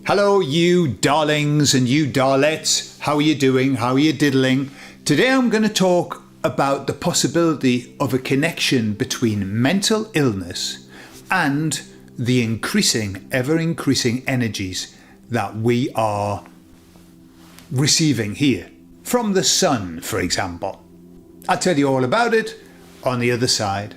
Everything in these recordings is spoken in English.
Hello, you darlings and you darlets. How are you doing? How are you diddling? Today I'm going to talk about the possibility of a connection between mental illness and the ever increasing energies that we are receiving here. From the sun, for example. I'll tell you all about it on the other side.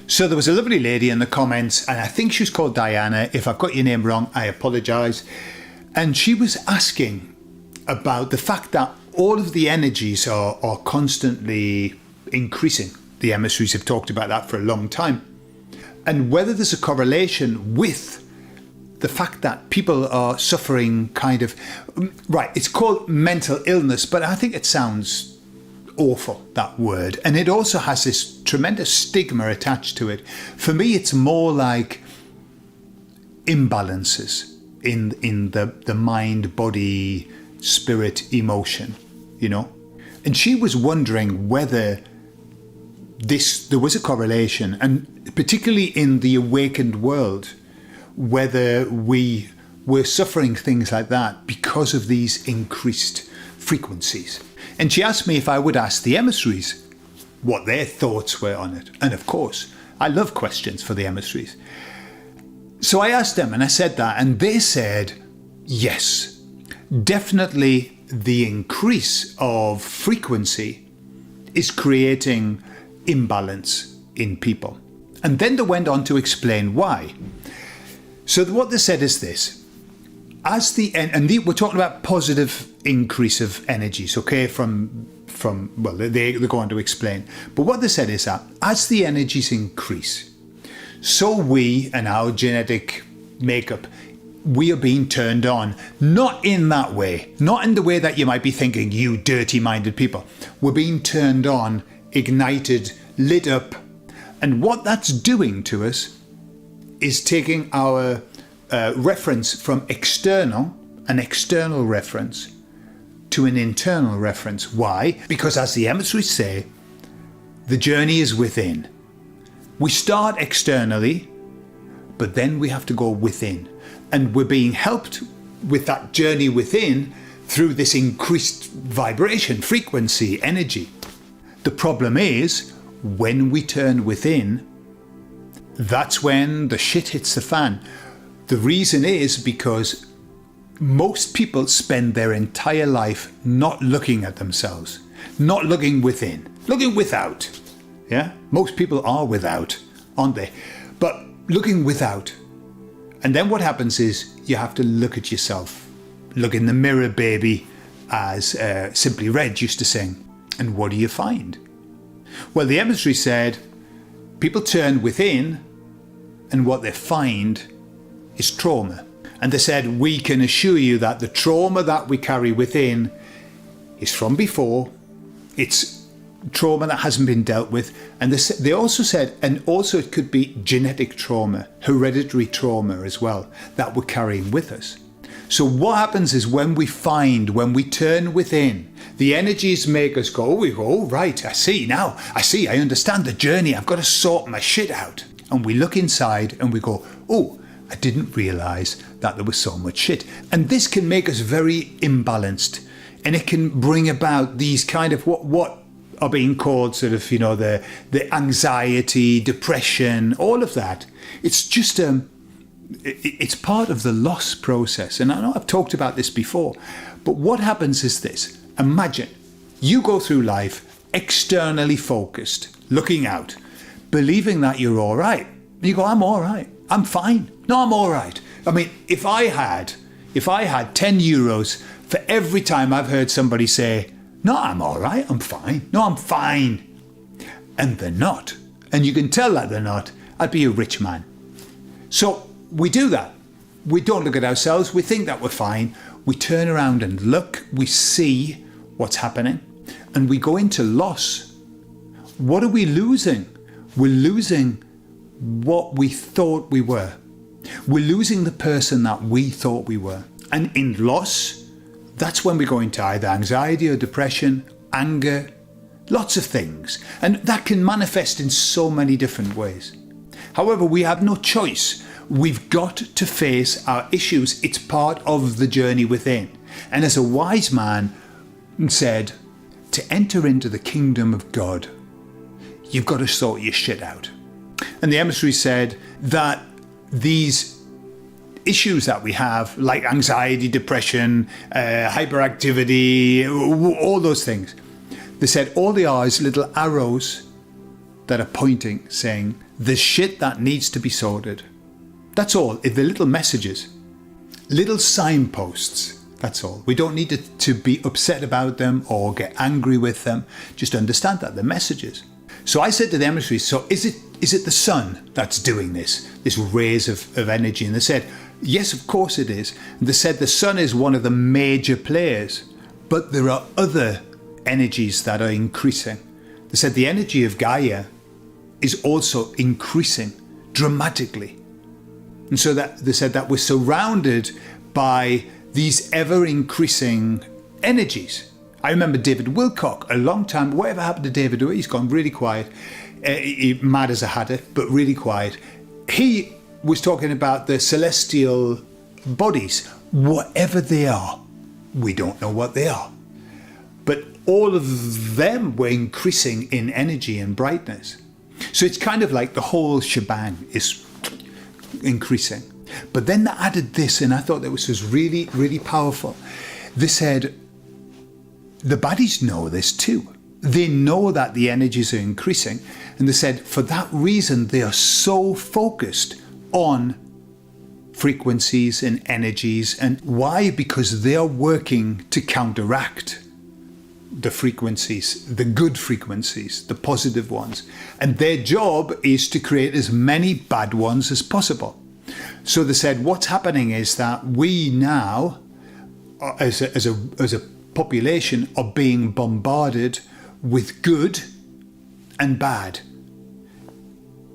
So there was a lovely lady in the comments, and I think she was called Diana. If I've got your name wrong, I apologise. And she was asking about the fact that all of the energies are constantly increasing. The emissaries have talked about that for a long time. And whether there's a correlation with the fact that people are suffering it's called mental illness, but I think it sounds awful, that word, and it also has this tremendous stigma attached to it. For me, it's more like imbalances in the mind, body, spirit, emotion, and she was wondering whether there was a correlation, and particularly in the awakened world, whether we were suffering things like that because of these increased frequencies. And she asked me if I would ask the emissaries what their thoughts were on it. And of course, I love questions for the emissaries. So I asked them and I said that, and they said, yes, definitely the increase of frequency is creating imbalance in people. And then they went on to explain why. So what they said is this. We're talking about positive increase of energies, okay, they go on to explain. But what they said is that as the energies increase, so we and our genetic makeup, we are being turned on, not in that way, not in the way that you might be thinking, you dirty-minded people. We're being turned on, ignited, lit up. And what that's doing to us is taking our reference from an external reference, to an internal reference. Why? Because as the emissaries say, the journey is within. We start externally, but then we have to go within. And we're being helped with that journey within through this increased vibration, frequency, energy. The problem is, when we turn within, that's when the shit hits the fan. The reason is because most people spend their entire life not looking at themselves, not looking within, looking without. Yeah? Most people are without, aren't they? But looking without. And then what happens is you have to look at yourself. Look in the mirror, baby, as Simply Red used to sing. And what do you find? Well, the emissary said people turn within, and what they find is trauma. And they said, we can assure you that the trauma that we carry within is from before. It's trauma that hasn't been dealt with. And they also said, and also it could be genetic trauma, hereditary trauma as well, that we're carrying with us. So what happens is when we turn within, the energies make us go, oh, right, I see, I understand the journey. I've got to sort my shit out. And we look inside and we go, oh, I didn't realise that there was so much shit. And this can make us very imbalanced. And it can bring about these kind of what are being called the anxiety, depression, all of that. It's just it's part of the loss process. And I know I've talked about this before. But what happens is this. Imagine you go through life externally focused, looking out, believing that you're all right. You go, I'm all right. I'm fine. No, I'm all right. I mean, if I had 10 euros for every time I've heard somebody say, no, I'm all right, I'm fine. No, I'm fine. And they're not. And you can tell that they're not. I'd be a rich man. So we do that. We don't look at ourselves. We think that we're fine. We turn around and look. We see what's happening. And we go into loss. What are we losing? We're losing what we thought we were. We're losing the person that we thought we were. And in loss, that's when we go into either anxiety or depression, anger, Lots of things. And that can manifest in so many different ways. However, we have no choice. We've got to face our issues. It's part of the journey within. And as a wise man said, to enter into the kingdom of God, you've got to sort your shit out. And the emissary said that these issues that we have, like anxiety, depression, hyperactivity, all those things, they said all they are is little arrows that are pointing, saying, there's shit that needs to be sorted. That's all. They're little messages, little signposts. That's all. We don't need to be upset about them or get angry with them. Just understand that they're messages. So I said to the emissaries, so is it the sun that's doing this rays of energy? And they said, yes, of course it is. And they said the sun is one of the major players, but there are other energies that are increasing. They said the energy of Gaia is also increasing dramatically. And so that they said that we're surrounded by these ever increasing energies. I remember David Wilcock a long time. Whatever happened to David? He's gone really quiet. Mad as a hatter, but really quiet. He was talking about the celestial bodies. Whatever they are, we don't know what they are. But all of them were increasing in energy and brightness. So it's kind of like the whole shebang is increasing. But then they added this, and I thought that was really, really powerful. They said, the baddies know this too. They know that the energies are increasing. And they said, for that reason, they are so focused on frequencies and energies. And why? Because they are working to counteract the frequencies, the good frequencies, the positive ones. And their job is to create as many bad ones as possible. So they said, what's happening is that we now, as a population, are being bombarded with good and bad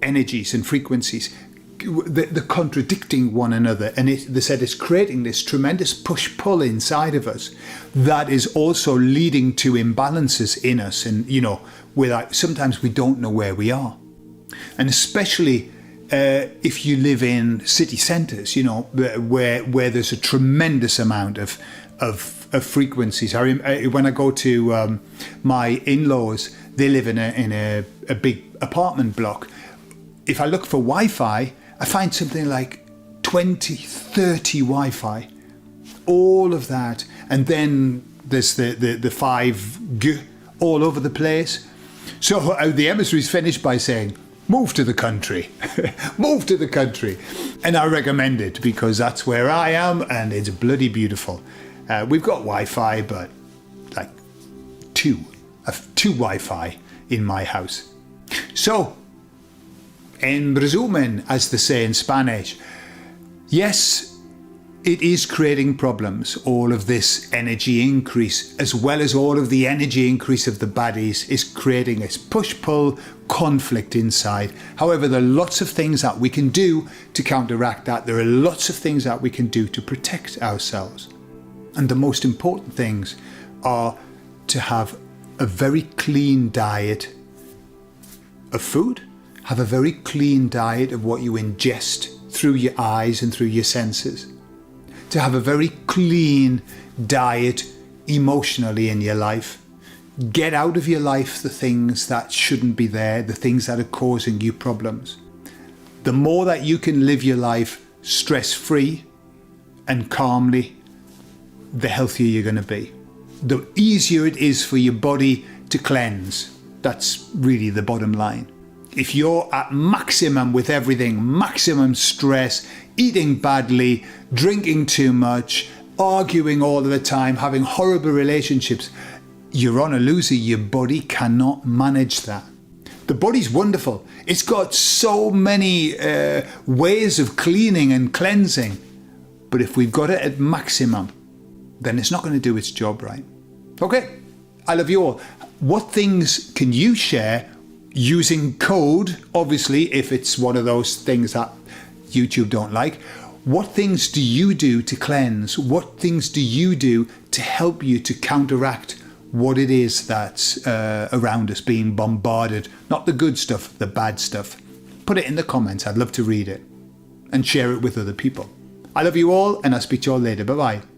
energies and frequencies. They're contradicting one another, and they said it's creating this tremendous push-pull inside of us that is also leading to imbalances in us. And sometimes we don't know where we are, and especially if you live in city centres, where there's a tremendous amount of frequencies. When I go to my in-laws, they live in a big apartment block. If I look for Wi-Fi, I find something like 20, 30 Wi-Fi, all of that. And then there's the 5G all over the place. So the emissaries finished by saying, move to the country, move to the country. And I recommend it because that's where I am and it's bloody beautiful. We've got Wi-Fi, but like two Wi-Fi in my house. So, en resumen, as they say in Spanish, yes, it is creating problems. All of this energy increase, as well as all of the energy increase of the baddies, is creating this push-pull conflict inside. However, there are lots of things that we can do to counteract that. There are lots of things that we can do to protect ourselves. And the most important things are to have a very clean diet of food, have a very clean diet of what you ingest through your eyes and through your senses, to have a very clean diet emotionally in your life. Get out of your life the things that shouldn't be there, the things that are causing you problems. The more that you can live your life stress-free and calmly, the healthier you're going to be. The easier it is for your body to cleanse. That's really the bottom line. If you're at maximum with everything, maximum stress, eating badly, drinking too much, arguing all the time, having horrible relationships, you're on a loser. Your body cannot manage that. The body's wonderful. It's got so many ways of cleaning and cleansing. But if we've got it at maximum, then it's not going to do its job right. Okay, I love you all. What things can you share using code? Obviously, if it's one of those things that YouTube don't like. What things do you do to cleanse? What things do you do to help you to counteract what it is that's around us being bombarded. Not the good stuff, the bad stuff. Put it in the comments. I'd love to read it and share it with other people. I love you all, and I'll speak to you all later. Bye-bye.